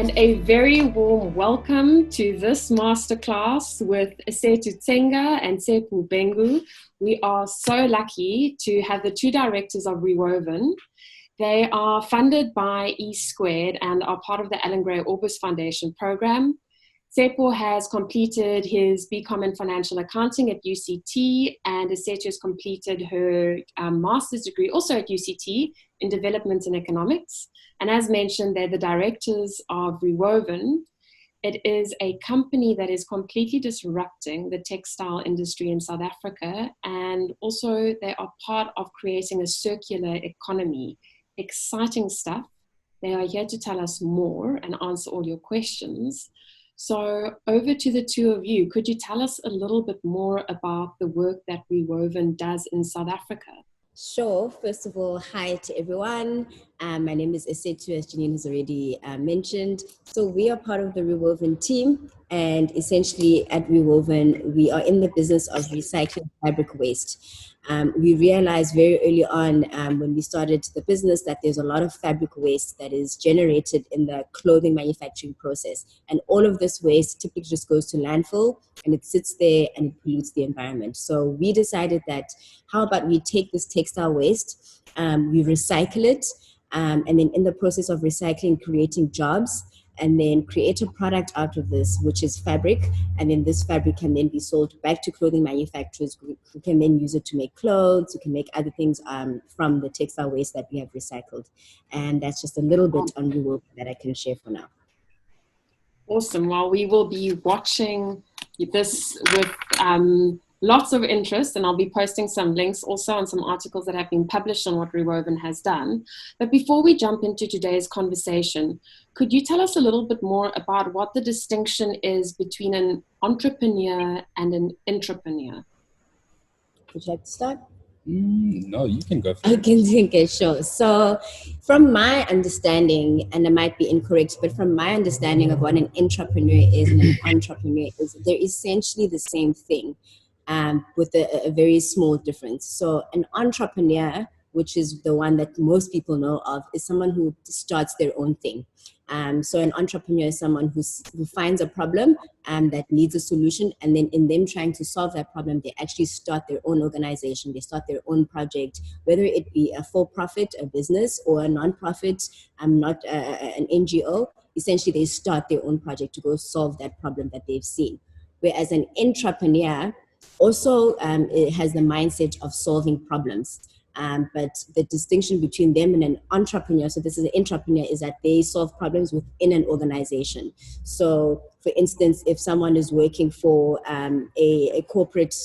And a very warm welcome to this masterclass with Esethu Cenga and Tshepo Bhengu. We are so lucky to have the two directors of Rewoven. They are funded by E Squared and are part of the Allan Gray Orbis Foundation program. Tshepo has completed his BCom in Financial Accounting at UCT, and Esethu has completed her master's degree also at UCT in Development and Economics. And as mentioned, they're the directors of Rewoven. It is a company that is completely disrupting the textile industry in South Africa, and also they are part of creating a circular economy. Exciting stuff. They are here to tell us more and answer all your questions. So over to the two of you. Could you tell us a little bit more about the work that Rewoven does in South Africa? Sure. First of all, hi to everyone. My name is Esethu, as Janine has already mentioned. So we are part of the Rewoven team, and essentially at Rewoven, we are in the business of recycling fabric waste. We realized very early on when we started the business that there's a lot of fabric waste that is generated in the clothing manufacturing process. And all of this waste typically just goes to landfill and it sits there and it pollutes the environment. So we decided that how about we take this textile waste, we recycle it, and then in the process of recycling, creating jobs, and then create a product out of this, which is fabric. And then this fabric can then be sold back to clothing manufacturers who can then use it to make clothes, who can make other things from the textile waste that we have recycled. And that's just a little bit on Rewoven that I can share for now. Awesome. Well, we will be watching this with lots of interest, and I'll be posting some links also on some articles that have been published on what Rewoven has done. But before we jump into today's conversation, could you tell us a little bit more about what the distinction is between an entrepreneur and an intrapreneur? Would you like to start? No, you can go for it. Okay, sure. So from my understanding, and I might be incorrect, but from my understanding of what an intrapreneur is and an entrepreneur is, they're essentially the same thing. With a very small difference. So an entrepreneur, which is the one that most people know of, is someone who starts their own thing. So an entrepreneur is someone who finds a problem that needs a solution, and then in them trying to solve that problem, they actually start their own organization, they start their own project, whether it be a for-profit, a business, or a non-profit, not an NGO. Essentially, they start their own project to go solve that problem that they've seen. Whereas an intrapreneur also it has the mindset of solving problems. But the distinction between them and an entrepreneur, so this is an intrapreneur, is that they solve problems within an organization. So, for instance, if someone is working for a corporate,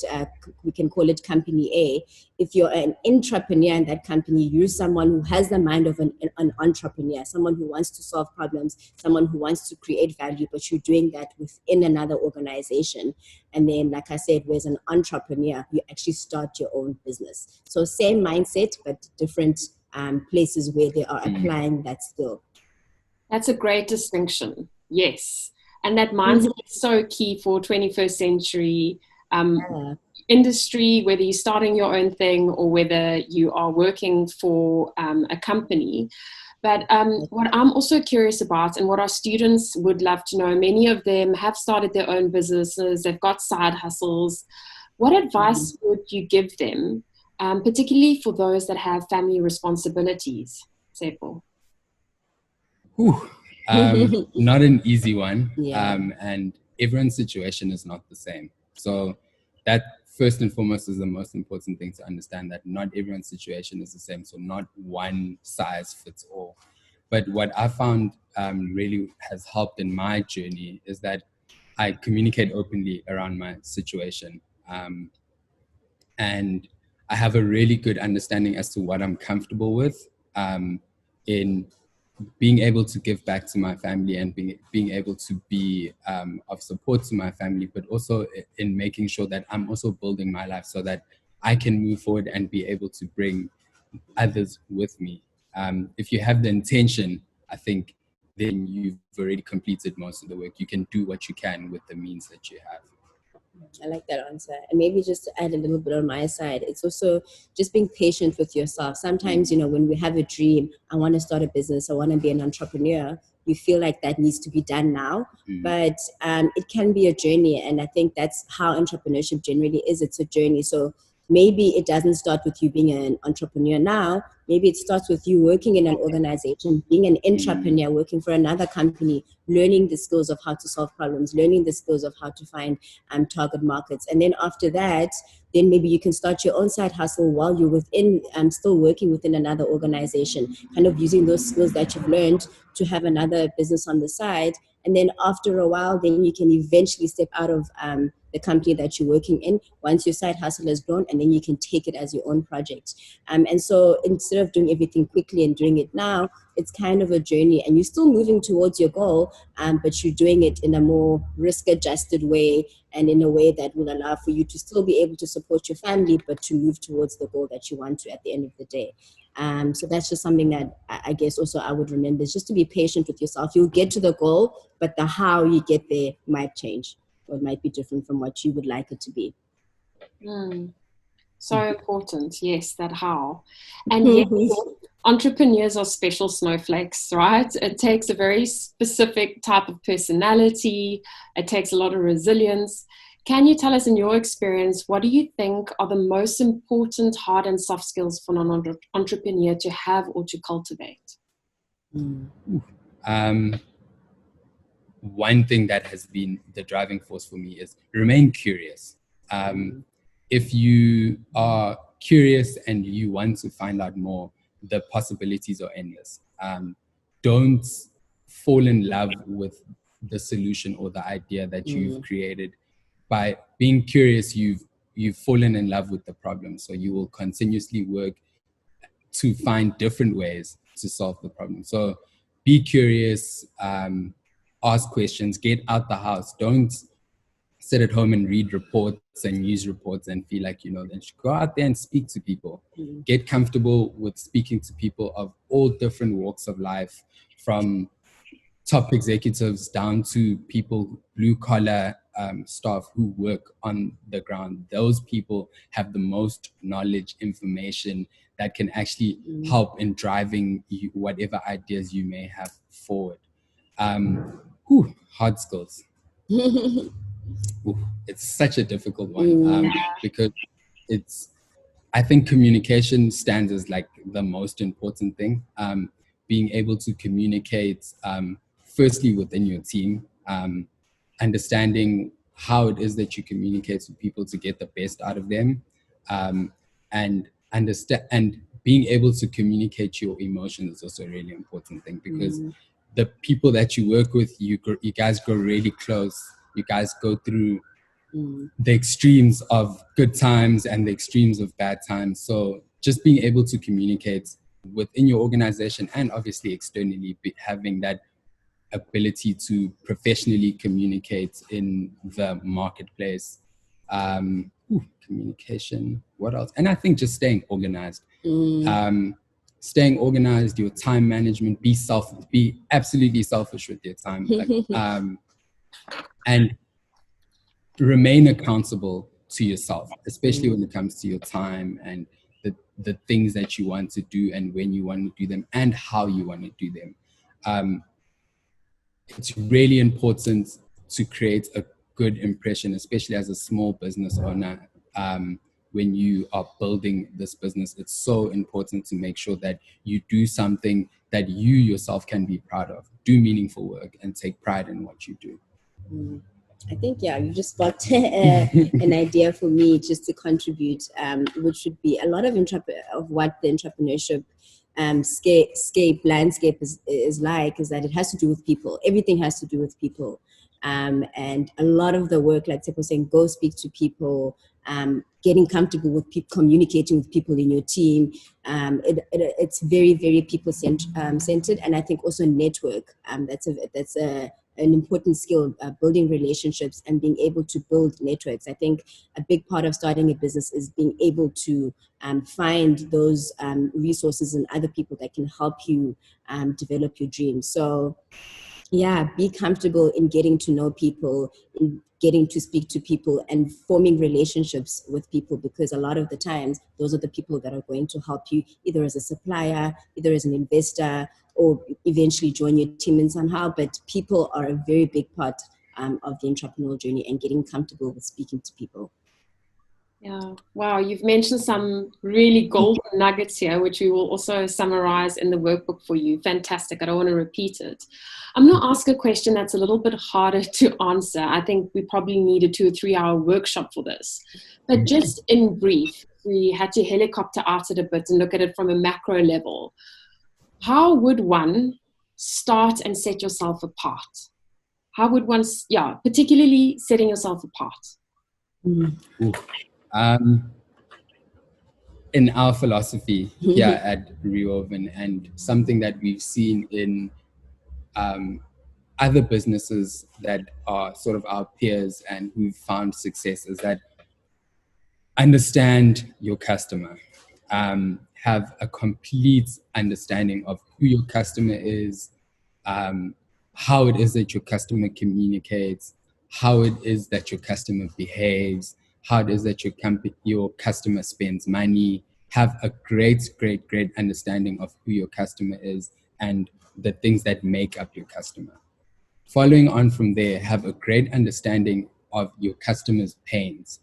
we can call it company A, if you're an intrapreneur in that company, you're someone who has the mind of an entrepreneur, someone who wants to solve problems, someone who wants to create value, but you're doing that within another organization. And then, like I said, whereas an entrepreneur, you actually start your own business. So same mindset, but different places where they are applying that skill. That's a great distinction. Yes. And that mindset is so key for 21st century industry, whether you're starting your own thing or whether you are working for a company. But what I'm also curious about, and what our students would love to know, many of them have started their own businesses, they've got side hustles. What advice would you give them, particularly for those that have family responsibilities? Tshepo? Not an easy one. Yeah. And everyone's situation is not the same. So that first and foremost is the most important thing to understand, that not everyone's situation is the same. So not one size fits all. But what I found really has helped in my journey is that I communicate openly around my situation. And I have a really good understanding as to what I'm comfortable with in being able to give back to my family and being able to be of support to my family, but also in making sure that I'm also building my life so that I can move forward and be able to bring others with me. If you have the intention, I think then you've already completed most of the work. You can do what you can with the means that you have. I like that answer. And maybe just to add a little bit on my side, it's also just being patient with yourself. Sometimes, when we have a dream, I want to start a business, I want to be an entrepreneur, you feel like that needs to be done now. But it can be a journey. And I think that's how entrepreneurship generally is. It's a journey. So maybe it doesn't start with you being an entrepreneur now. Maybe it starts with you working in an organization, being an entrepreneur, working for another company, learning the skills of how to solve problems, learning the skills of how to find target markets. And then after that, then maybe you can start your own side hustle while you're within, still working within another organization, kind of using those skills that you've learned to have another business on the side. And then after a while, then you can eventually step out of the company that you're working in once your side hustle has grown, and then you can take it as your own project. And so instead of doing everything quickly and doing it now, it's kind of a journey, and you're still moving towards your goal, but you're doing it in a more risk-adjusted way, and in a way that will allow for you to still be able to support your family, but to move towards the goal that you want to at the end of the day. So that's just something that I guess also I would remember, is just to be patient with yourself. You'll get to the goal, but the how you get there might change, or it might be different from what you would like it to be. So important, yes, that how. And yes, entrepreneurs are special snowflakes, right? It takes a very specific type of personality. It takes a lot of resilience. Can you tell us, in your experience, what do you think are the most important hard and soft skills for an entrepreneur to have or to cultivate? One thing that has been the driving force for me is remain curious. If you are curious and you want to find out more, the possibilities are endless. Don't fall in love with the solution or the idea that you've created. By being curious, you've fallen in love with the problem. So you will continuously work to find different ways to solve the problem. So be curious, ask questions, get out the house. Don't sit at home and read reports and news reports and feel like, then go out there and speak to people. Get comfortable with speaking to people of all different walks of life, from top executives down to people, blue collar staff who work on the ground. Those people have the most knowledge, information that can actually help in driving you, whatever ideas you may have forward. Hard skills. It's such a difficult one because I think communication stands as like the most important thing. Being able to communicate, firstly within your team, understanding how it is that you communicate with people to get the best out of them, and understand, and being able to communicate your emotions is also a really important thing, because the people that you work with, you guys grow really close. You guys go through the extremes of good times and the extremes of bad times. So just being able to communicate within your organization and obviously externally, having that ability to professionally communicate in the marketplace. Communication, what else? And I think just staying organized. Staying organized, your time management, be absolutely selfish with your time. And remain accountable to yourself, especially when it comes to your time and the things that you want to do and when you want to do them and how you want to do them. It's really important to create a good impression, especially as a small business owner. When you are building this business, it's so important to make sure that you do something that you yourself can be proud of. Do meaningful work and take pride in what you do. I think, you just sparked an idea for me just to contribute, which would be a lot of what the entrepreneurship landscape is like, is that it has to do with people. Everything has to do with people. And a lot of the work, like Tshepo was saying, go speak to people, getting comfortable with people, communicating with people in your team. It's very, very people centered. And I think also network. That's an important skill, building relationships and being able to build networks. I think a big part of starting a business is being able to find those resources and other people that can help you develop your dreams. So Yeah, be comfortable in getting to know people, in getting to speak to people and forming relationships with people, because a lot of the times those are the people that are going to help you either as a supplier, either as an investor, or eventually join your team in somehow. But people are a very big part of the entrepreneurial journey, and getting comfortable with speaking to people. Yeah. Wow. You've mentioned some really golden nuggets here, which we will also summarize in the workbook for you. Fantastic. I don't want to repeat it. I'm going to ask a question that's a little bit harder to answer. I think we probably need a 2 or 3 hour workshop for this. But just in brief, we had to helicopter out it a bit and look at it from a macro level. How would one start and set yourself apart? How would one, particularly setting yourself apart? In our philosophy here at Rewoven, and something that we've seen in other businesses that are sort of our peers and who've found success, is that understand your customer. Have a complete understanding of who your customer is, how it is that your customer communicates, how it is that your customer behaves, how it is that your customer spends money. Have a great understanding of who your customer is and the things that make up your customer. Following on from there, have a great understanding of your customer's pains.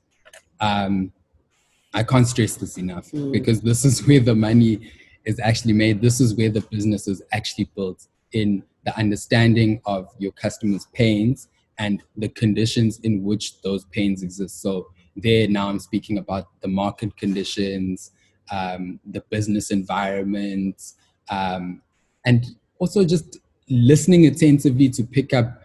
I can't stress this enough, because this is where the money is actually made. This is where the business is actually built, in the understanding of your customers' pains and the conditions in which those pains exist. So there, now I'm speaking about the market conditions, the business environment, and also just listening attentively to pick up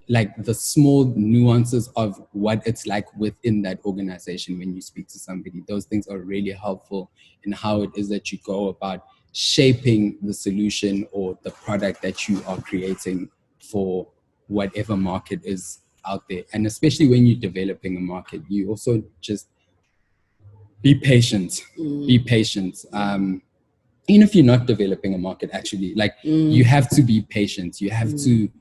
like the small nuances of what it's like within that organization when you speak to somebody. Those things are really helpful in how it is that you go about shaping the solution or the product that you are creating for whatever market is out there. And especially when you're developing a market, you also just be patient. Be patient. Even if you're not developing a market, actually, like you have to be patient. You have to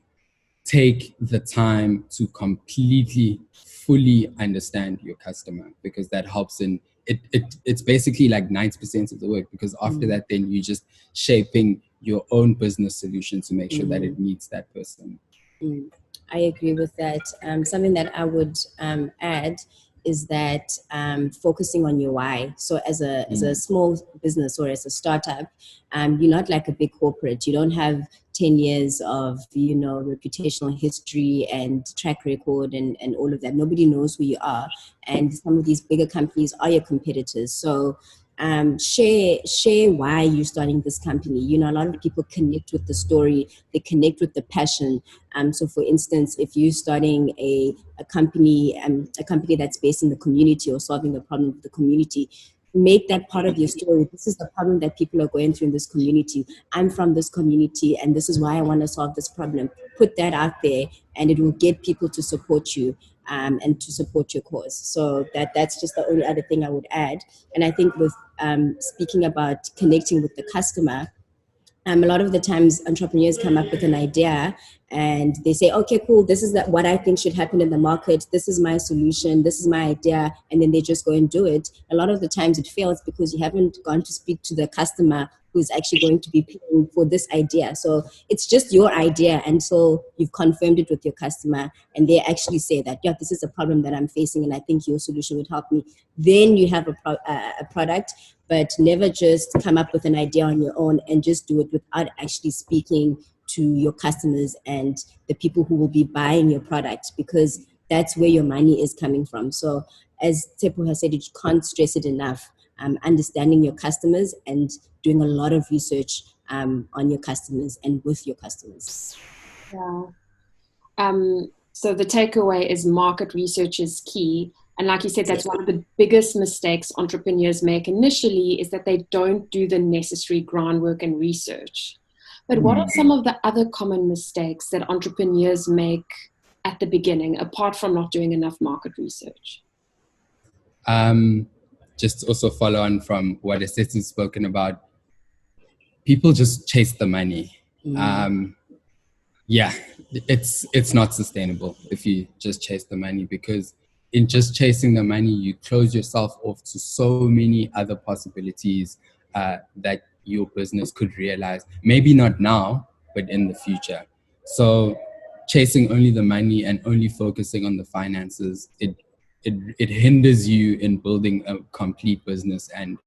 take the time to completely, fully understand your customer, because that helps in it. It's basically like 90% of the work, because after that, then you're just shaping your own business solution to make sure that it meets that person. I agree with that. Something that I would add is that focusing on your why. So as a small business or as a startup, you're not like a big corporate. You don't have 10 years of, reputational history and track record and all of that. Nobody knows who you are. And some of these bigger companies are your competitors. So share why you're starting this company. A lot of people connect with the story, they connect with the passion. So for instance, if you're starting a company that's based in the community or solving a problem with the community, make that part of your story. This is the problem that people are going through in this community. I'm from this community and this is why I want to solve this problem. Put that out there and it will get people to support you and to support your cause. So that's just the only other thing I would add. And I think with speaking about connecting with the customer, a lot of the times entrepreneurs come up with an idea and they say, okay, cool, this is what I think should happen in the market. This is my solution. This is my idea. And then they just go and do it. A lot of the times it fails because you haven't gone to speak to the customer who's actually going to be paying for this idea. So it's just your idea until you've confirmed it with your customer and they actually say that, yeah, this is a problem that I'm facing and I think your solution would help me. Then you have a product, but never just come up with an idea on your own and just do it without actually speaking to your customers and the people who will be buying your product, because that's where your money is coming from. So as Tshepo has said, you can't stress it enough. Understanding your customers and doing a lot of research on your customers and with your customers. Yeah. So the takeaway is market research is key. And like you said, that's one of the biggest mistakes entrepreneurs make initially, is that they don't do the necessary groundwork and research. But what are some of the other common mistakes that entrepreneurs make at the beginning, apart from not doing enough market research? Just also follow on from what Esethu's spoken about. People just chase the money. Yeah, it's not sustainable if you just chase the money, because in just chasing the money, you close yourself off to so many other possibilities that your business could realize. Maybe not now, but in the future. So chasing only the money and only focusing on the finances, it hinders you in building a complete business and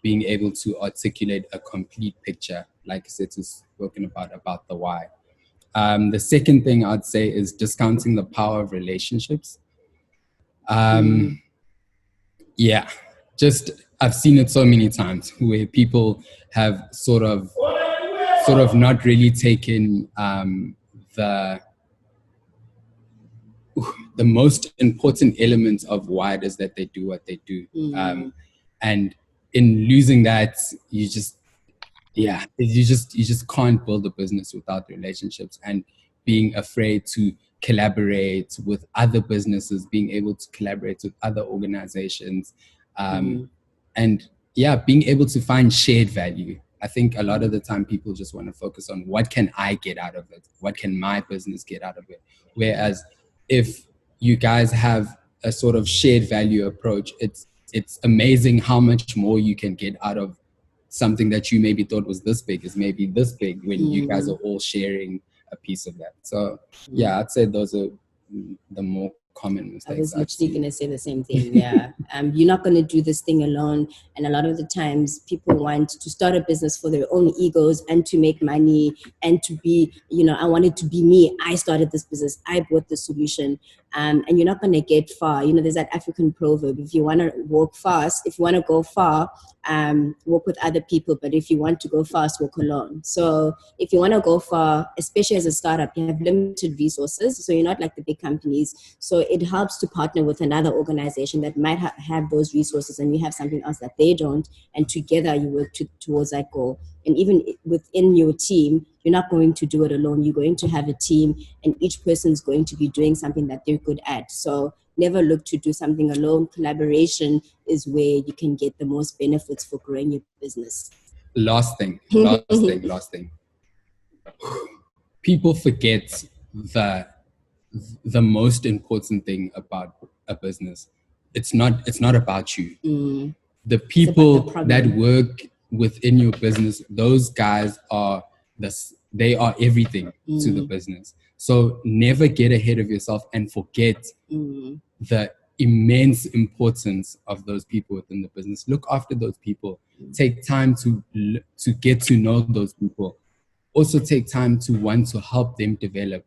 being able to articulate a complete picture, like Sethu's spoken about the why. The second thing I'd say is discounting the power of relationships. Yeah, just I've seen it so many times where people have sort of not really taken the most important elements of why it is that they do what they do. And in losing that, you just can't build a business without relationships, and being afraid to collaborate with other businesses, being able to collaborate with other organizations, and being able to find shared value. I think a lot of the time people just want to focus on what can I get out of it? What can my business get out of it? Whereas if you guys have a sort of shared value approach, it's amazing how much more you can get out of something that you maybe thought was this big is maybe this big when you guys are all sharing a piece of that. So I'd say those are the more common mistakes. I was literally going to say the same thing. Yeah. You're not going to do this thing alone. And a lot of the times people want to start a business for their own egos and to make money and to be, I want it to be me. I started this business. I bought the solution. And you're not going to get far. There's that African proverb: if you want to walk fast, if you want to go far, walk with other people. But if you want to go fast, walk alone. So if you want to go far, especially as a startup, you have limited resources. So you're not like the big companies. So it helps to partner with another organization that might have those resources, and you have something else that they don't. And together you work towards that goal. And even within your team, you're not going to do it alone. You're going to have a team, and each person's going to be doing something that they're good at. So never look to do something alone. Collaboration is where you can get the most benefits for growing your business. Last thing. People forget the most important thing about a business. It's not about you. The people that work within your business, those guys they are everything to the business. So never get ahead of yourself and forget the immense importance of those people within the business. Look after those people. Take time to get to know those people. Also take time to want to help them develop,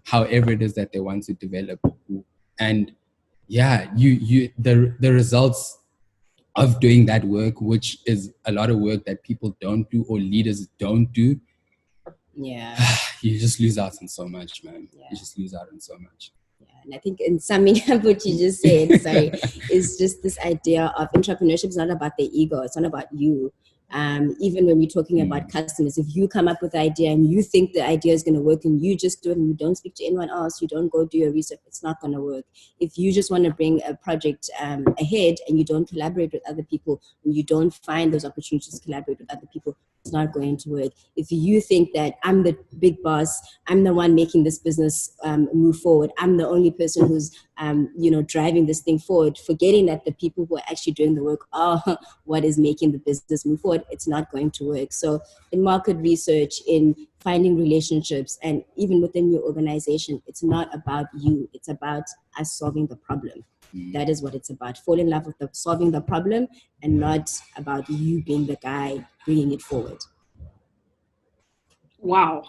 however it is that they want to develop. And the results of doing that work, which is a lot of work that people don't do or leaders don't do, you just lose out on so much, man. You just lose out on so much. And I think in summing up what you just said, is just this idea of entrepreneurship is not about the ego. It's not about you. Even when we're talking about customers, if you come up with an idea and you think the idea is going to work and you just do it and you don't speak to anyone else, you don't go do your research, it's not going to work. If you just want to bring a project ahead and you don't collaborate with other people, and you don't find those opportunities to collaborate with other people, it's not going to work. If you think that I'm the big boss, I'm the one making this business move forward, I'm the only person who's driving this thing forward, forgetting that the people who are actually doing the work are what is making the business move forward, it's not going to work. So in market research, in finding relationships, and even within your organization, it's not about you, it's about us solving the problem. That is what it's about. Fall in love with solving the problem, and not about you being the guy bringing it forward. Wow.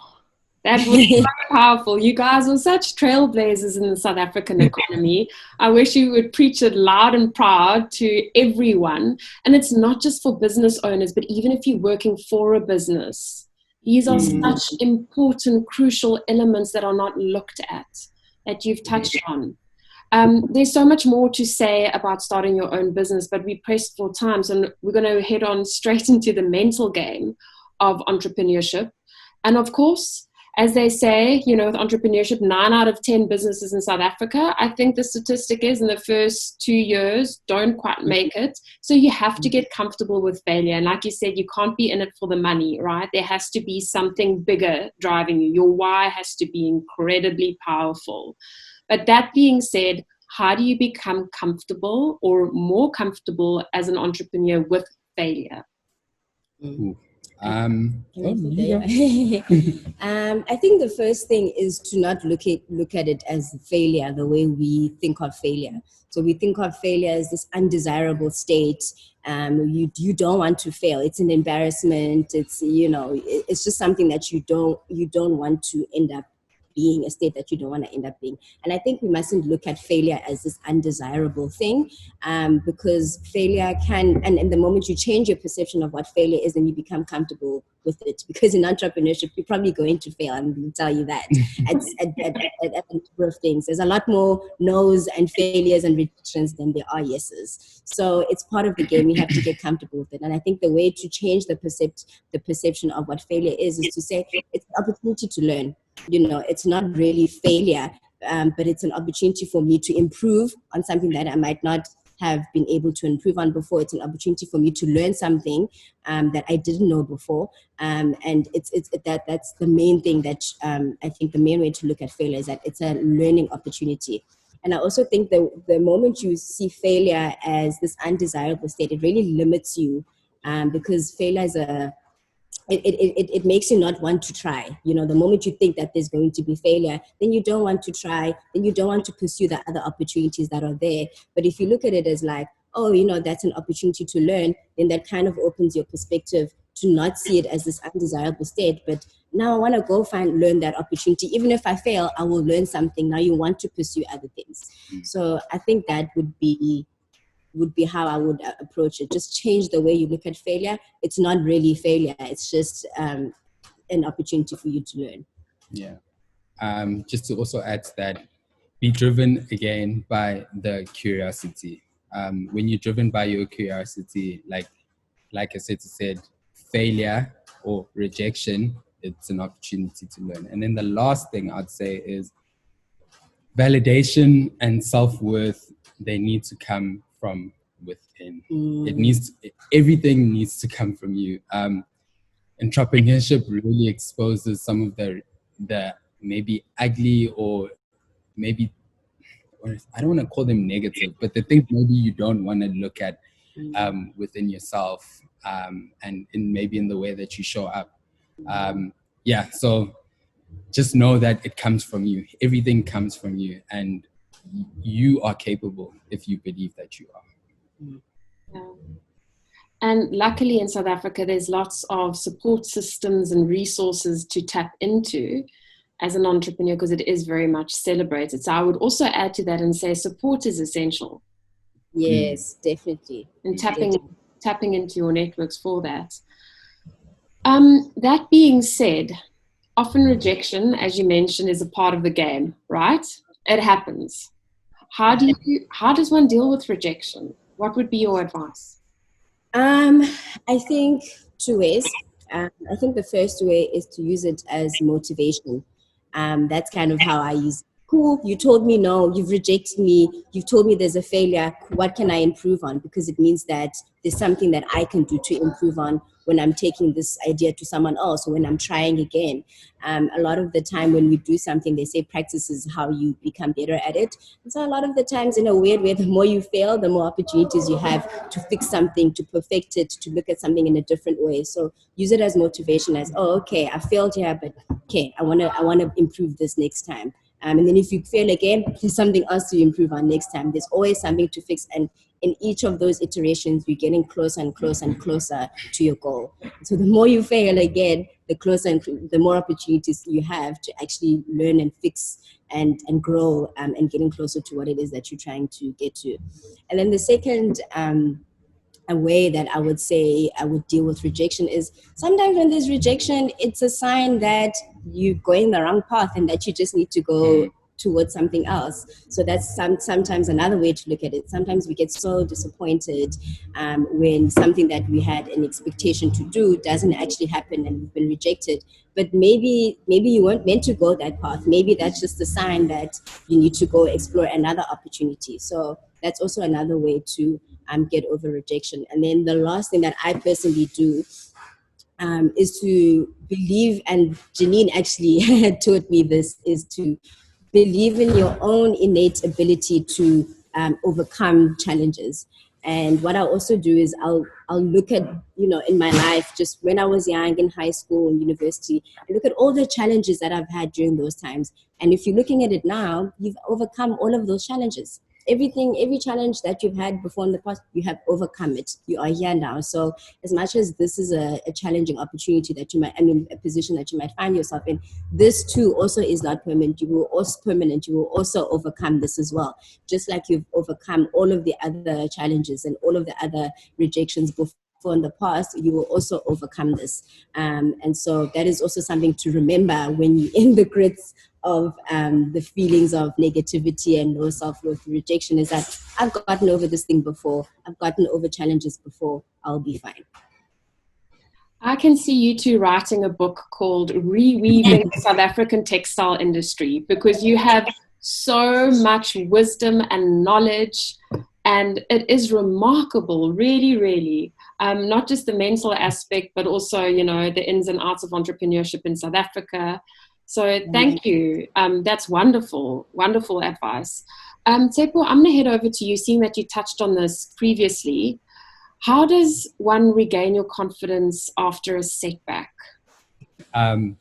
That was so powerful. You guys are such trailblazers in the South African economy. I wish you would preach it loud and proud to everyone. And it's not just for business owners, but even if you're working for a business, these are such important, crucial elements that are not looked at, that you've touched on. There's so much more to say about starting your own business, but we're pressed for time. So we're going to head on straight into the mental game of entrepreneurship. And of course, as they say, you know, with entrepreneurship, 9 out of 10 businesses in South Africa, I think the statistic is in the first 2 years don't quite make it. So you have to get comfortable with failure. And like you said, you can't be in it for the money, right? There has to be something bigger driving you. Your why has to be incredibly powerful. But that being said, how do you become comfortable or more comfortable as an entrepreneur with failure? I think the first thing is to not look at it as failure the way we think of failure. So we think of failure as this undesirable state. You don't want to fail. It's an embarrassment. It's, you know, it's just something that you don't want to end up being, a state that you don't want to end up being. And I think we mustn't look at failure as this undesirable thing, because failure can, and the moment you change your perception of what failure is, then you become comfortable with it. Because in entrepreneurship, you're probably going to fail, I'm going to tell you that. At a number of things. There's a lot more no's and failures and rejections than there are yeses. So it's part of the game. We have to get comfortable with it. And I think the way to change the perception of what failure is to say it's an opportunity to learn. You know, it's not really failure, but it's an opportunity for me to improve on something that I might not have been able to improve on before. It's an opportunity for me to learn something that I didn't know before. And that's the main thing that I think the main way to look at failure is that it's a learning opportunity. And I also think that the moment you see failure as this undesirable state, it really limits you, because failure is it makes you not want to try. You know, the moment you think that there's going to be failure, then you don't want to try, then you don't want to pursue the other opportunities that are there. But if you look at it as like, oh, you know, that's an opportunity to learn, then that kind of opens your perspective to not see it as this undesirable state. But now I want to go learn that opportunity. Even if I fail, I will learn something. Now you want to pursue other things. So I think that would be how I would approach it. Just change the way you look at failure. It's not really failure. It's just an opportunity for you to learn. Yeah. Just to also add to that, be driven again by the curiosity. When you're driven by your curiosity, like Esethu said, failure or rejection, it's an opportunity to learn. And then the last thing I'd say is validation and self-worth, they need to come from within. Everything needs to come from you. Entrepreneurship really exposes some of the maybe ugly or maybe, I don't want to call them negative, but the things maybe you don't want to look at within yourself, and maybe in the way that you show up. So just know that it comes from you. Everything comes from you, and you are capable if you believe that you are. Yeah. And luckily in South Africa, there's lots of support systems and resources to tap into as an entrepreneur, because it is very much celebrated. So I would also add to that and say support is essential. Yes, definitely. And tapping into your networks for that. That being said, often rejection, as you mentioned, is a part of the game, right? It happens. How does one deal with rejection? What would be your advice? I think 2 ways. I think the first way is to use it as motivation. That's kind of how I use it. Cool, you told me no, you've rejected me, you've told me there's a failure, what can I improve on? Because it means that there's something that I can do to improve on when I'm taking this idea to someone else, or when I'm trying again. A lot of the time when we do something, they say practice is how you become better at it. And so a lot of the times, in a weird way, the more you fail, the more opportunities you have to fix something, to perfect it, to look at something in a different way. So use it as motivation, as, oh, okay, I failed here, but okay, I want to improve this next time. And then if you fail again, there's something else to improve on next time. There's always something to fix. And in each of those iterations, you're getting closer and closer and closer to your goal. So the more you fail again, the closer and the more opportunities you have to actually learn and fix and grow, and getting closer to what it is that you're trying to get to. And then the second a way that I would say I would deal with rejection is sometimes when there's rejection, it's a sign that you're going the wrong path and that you just need to go towards something else. So that's sometimes another way to look at it. Sometimes we get so disappointed when something that we had an expectation to do doesn't actually happen and we've been rejected. But maybe you weren't meant to go that path. Maybe that's just a sign that you need to go explore another opportunity. So that's also another way to get over rejection. And then the last thing that I personally do is to believe, and Janine actually had taught me this, is to believe in your own innate ability to overcome challenges. And what I also do is I'll look at, in my life, just when I was young in high school and university, I look at all the challenges that I've had during those times. And if you're looking at it now, you've overcome all of those challenges. Every challenge that you've had before in the past, you have overcome it. You are here now. So as much as this is a challenging opportunity that a position that you might find yourself in, this too also is not permanent. You will also overcome this as well. Just like you've overcome all of the other challenges and all of the other rejections before in the past, you will also overcome this. And so that is also something to remember when you're in the grits of the feelings of negativity and low self-worth, rejection, is that I've gotten over this thing before. I've gotten over challenges before. I'll be fine. I can see you two writing a book called Reweaving the South African Textile Industry, because you have so much wisdom and knowledge, and it is remarkable, really, really. Not just the mental aspect, but also, the ins and outs of entrepreneurship in South Africa. So thank you. That's wonderful, wonderful advice. Tshepo, I'm going to head over to you, seeing that you touched on this previously. How does one regain your confidence after a setback?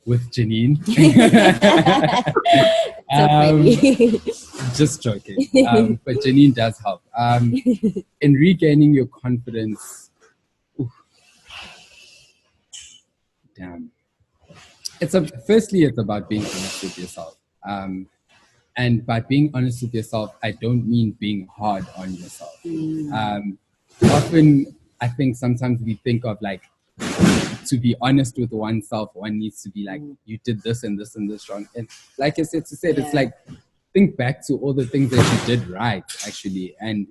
With Janine. Just joking. But Janine does help. In regaining your confidence, firstly, it's about being honest with yourself. And by being honest with yourself, I don't mean being hard on yourself. Often, I think sometimes we think of to be honest with oneself, one needs to be like, you did this and this and this wrong. And like I said, it's like, think back to all the things that you did right, actually. And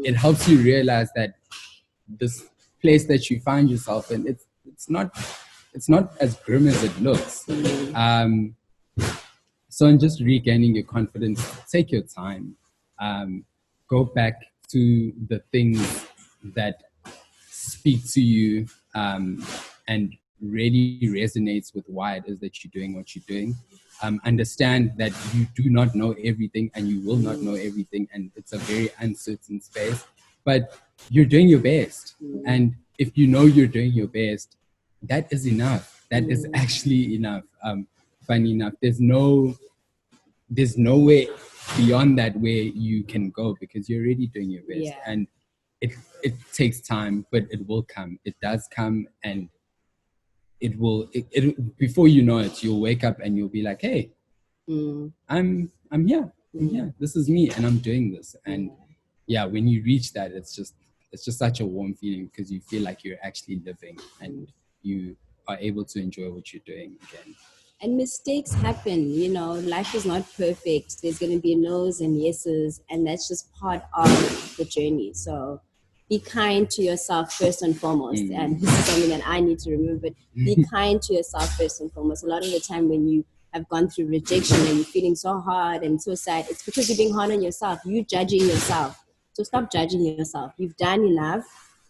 it helps you realize that this place that you find yourself in, it's not as grim as it looks. So in just regaining your confidence, take your time. Go back to the things that speak to you and really resonates with why it is that you're doing what you're doing. Understand that you do not know everything and you will not know everything, and it's a very uncertain space, but you're doing your best. And if you know you're doing your best, that is enough. That is actually enough. Funny enough, there's no way beyond that where you can go, because you're already doing your best. And it takes time, but it will come. It does come, and it will before you know it, you'll wake up and you'll be like, hey, I'm here. This is me, and I'm doing this. And when you reach that, it's just such a warm feeling, because you feel like you're actually living and you are able to enjoy what you're doing again. And mistakes happen, life is not perfect. There's going to be no's and yeses, and that's just part of the journey. So be kind to yourself first and foremost. And this is something that I need to remember, but be kind to yourself first and foremost. A lot of the time when you have gone through rejection and you're feeling so hard and so sad, it's because you're being hard on yourself. You're judging yourself. So stop judging yourself. You've done enough.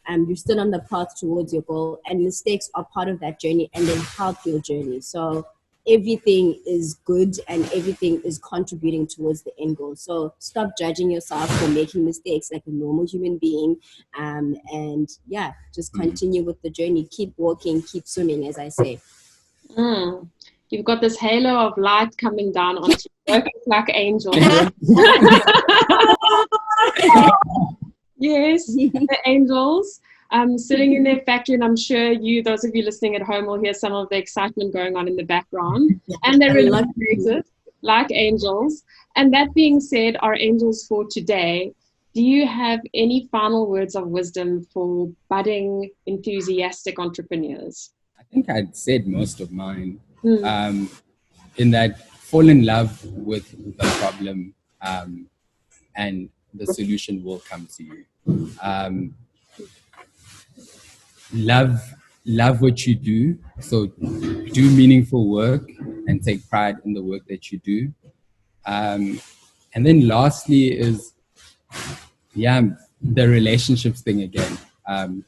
You're still on the path towards your goal, and mistakes are part of that journey, and they help your journey. So everything is good and everything is contributing towards the end goal. So stop judging yourself for making mistakes like a normal human being. And just continue with the journey. Keep walking, keep swimming, as I say. You've got this halo of light coming down onto you, like angels. Yes, the angels. Sitting in their factory, and I'm sure those of you listening at home, will hear some of the excitement going on in the background. And they're really created, like angels. And that being said, our angels for today, do you have any final words of wisdom for budding, enthusiastic entrepreneurs? I think I'd said most of mine. In that, fall in love with the problem, and the solution will come to you. Love what you do. So do meaningful work and take pride in the work that you do. And then lastly is, the relationships thing again.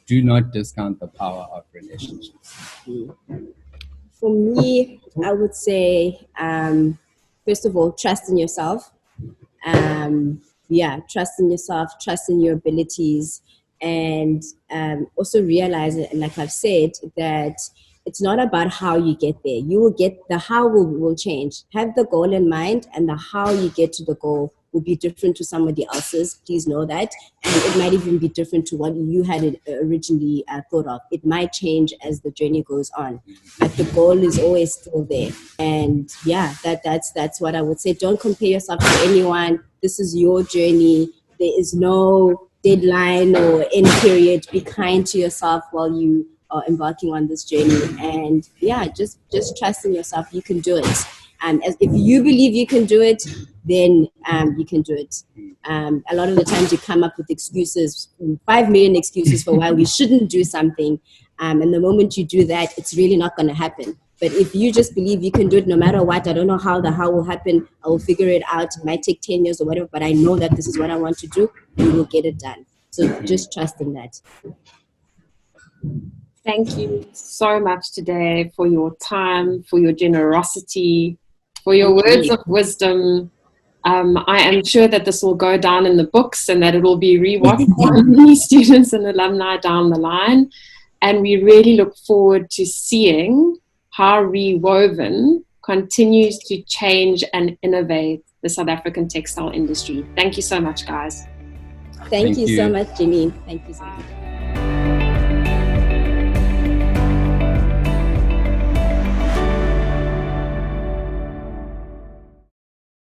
Do not discount the power of relationships. For me, I would say, first of all, trust in yourself. Trust in yourself, trust in your abilities, and also realize, and like I've said, that it's not about how you get there. You will get, the how will change. Have the goal in mind, and the how you get to the goal will be different to somebody else's. Please know that. And it might even be different to what you had originally thought of. It might change as the journey goes on, but the goal is always still there. And that's what I would say. Don't compare yourself to anyone. This is your journey. There is no deadline or end period. Be kind to yourself while you are embarking on this journey. And just trust in yourself. You can do it. If you believe you can do it, then you can do it. A lot of the times you come up with excuses, 5 million excuses for why we shouldn't do something. And the moment you do that, it's really not going to happen. But if you just believe you can do it no matter what, I don't know how the how will happen, I will figure it out. It might take 10 years or whatever, but I know that this is what I want to do, you will get it done. So just trust in that. Thank you so much today for your time, for your generosity, for your words of wisdom. I am sure that this will go down in the books and that it will be rewatched by many students and alumni down the line. And we really look forward to seeing how Rewoven continues to change and innovate the South African textile industry. Thank you so much, guys. Thank you so much, Janine. Thank you so much.